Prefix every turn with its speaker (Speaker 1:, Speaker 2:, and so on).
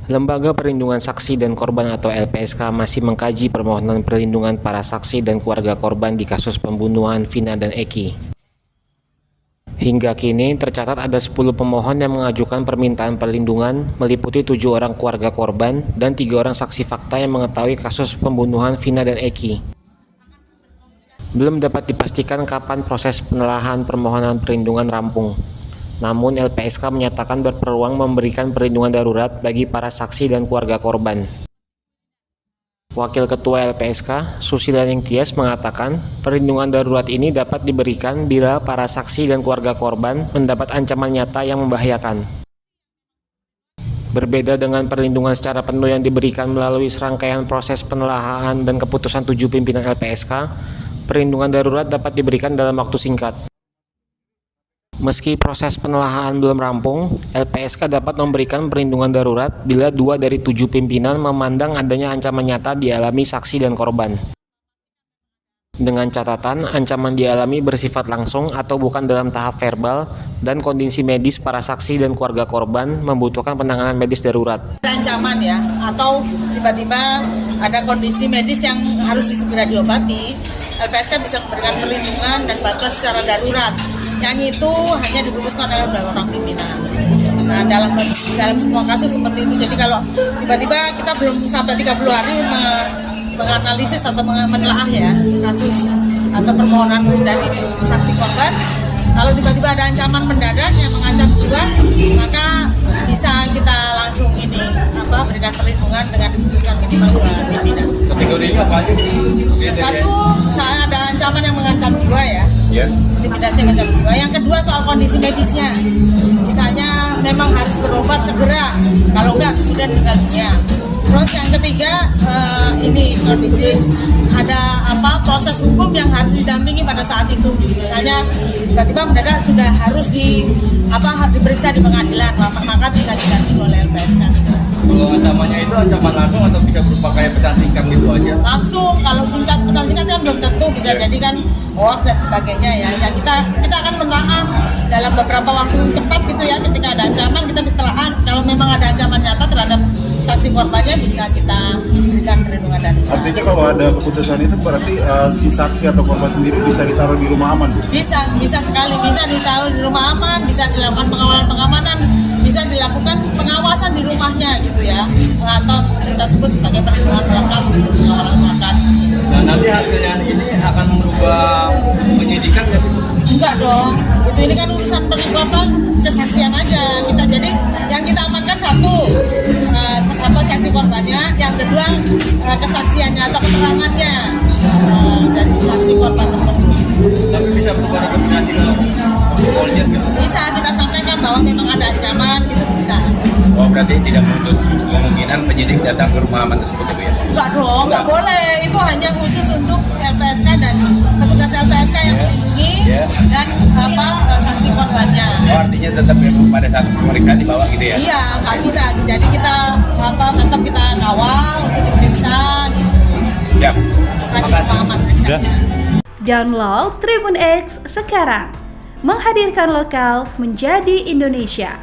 Speaker 1: Lembaga Perlindungan Saksi dan Korban atau LPSK masih mengkaji permohonan perlindungan para saksi dan keluarga korban di kasus pembunuhan Vina dan Eki. Hingga kini tercatat ada 10 pemohon yang mengajukan permintaan perlindungan, meliputi 7 orang keluarga korban dan 3 orang saksi fakta yang mengetahui kasus pembunuhan Vina dan Eki. Belum dapat dipastikan kapan proses penelahan permohonan perlindungan rampung. Namun LPSK menyatakan berpeluang memberikan perlindungan darurat bagi para saksi dan keluarga korban. Wakil Ketua LPSK, Susilaning Tias mengatakan, perlindungan darurat ini dapat diberikan bila para saksi dan keluarga korban mendapat ancaman nyata yang membahayakan. Berbeda dengan perlindungan secara penuh yang diberikan melalui serangkaian proses penelahan dan keputusan 7 pimpinan LPSK, perlindungan darurat dapat diberikan dalam waktu singkat. Meski proses penelahan belum rampung, LPSK dapat memberikan perlindungan darurat bila 2 dari 7 pimpinan memandang adanya ancaman nyata dialami saksi dan korban. Dengan catatan, ancaman dialami bersifat langsung atau bukan dalam tahap verbal, dan kondisi medis para saksi dan keluarga korban membutuhkan penanganan medis darurat.
Speaker 2: Ada ancaman ya, atau tiba-tiba ada kondisi medis yang harus segera diobati, LPSK bisa memberikan perlindungan dan bantuan secara darurat. Yang itu hanya diputuskan oleh beberapa orang pimpinan. Nah, dalam semua kasus seperti itu, jadi kalau tiba-tiba kita belum sampai 30 hari menganalisis atau menelaah ya kasus atau permohonan dari saksi korban, kalau tiba-tiba ada ancaman mendadak yang mengancam jiwa, maka bisa kita langsung berikan perlindungan dengan diputuskan minimal 2 pimpinan.
Speaker 3: Kategorinya apa aja?
Speaker 2: Satu, saat ada ancaman yang mengancam jiwa ya. Intimidasi mengancam jiwa. Yang kedua, soal kondisi medisnya. Misalnya memang harus berobat segera, kalau enggak kemudian meninggal dunia. Terus yang ketiga, ini kondisi ada proses hukum yang harus didampingi pada saat itu. Misalnya tiba-tiba mendadak sudah harus diperiksa di pengadilan, maka bisa didampingi oleh LPSK.
Speaker 3: Kalau ancamannya itu ancaman langsung atau bisa berupa kayak pesan singkat gitu aja?
Speaker 2: Langsung, kalau pesan singkat kan belum tentu, bisa jadi kan hoax dan sebagainya ya. Ya kita akan menelaah dalam beberapa waktu cepat gitu ya, ketika ada ancaman kita ditelaah. Kalau memang ada ancaman nyata terhadap saksi korbannya, bisa kita berikan perlindungan darurat.
Speaker 4: Artinya kalau ada keputusan itu berarti si saksi atau korban sendiri bisa ditaruh di rumah aman?
Speaker 2: Bisa sekali, bisa ditaruh di rumah aman, bisa dilakukan pengamanan, bisa dilakukan pengawasan di rumahnya gitu ya, atau kita sebut sebagai perlindungan melekat, pengawalan melekat.
Speaker 3: Nah, nanti hasilnya ini akan merubah penyidikan nggak sih?
Speaker 2: Enggak dong, ini kan urusan kesaksian aja. Jadi yang kita amankan satu, saksi korbannya, yang kedua kesaksiannya atau keterangannya dari saksi korban tersebut.
Speaker 3: Tapi bisa berubah rekomendasi ke kepolisian gitu?
Speaker 2: Bisa kita sampaikan bahwa memang ada ancaman, itu bisa.
Speaker 5: Oh, berarti tidak menutup kemungkinan penyidik datang ke rumah aman tersebut ya?
Speaker 2: Enggak dong, enggak boleh. Itu hanya khusus untuk LPSK dan petugas LPSK yang melindungi dan saksi korbannya.
Speaker 5: Oh, artinya tetap pada saat pemeriksaan dibawa gitu ya?
Speaker 2: Iya, nggak bisa. Jadi kita tetap kita kawal untuk diperiksa gitu.
Speaker 5: Siap. Terima kasih.
Speaker 6: Download Tribun X sekarang. Menghadirkan lokal menjadi Indonesia.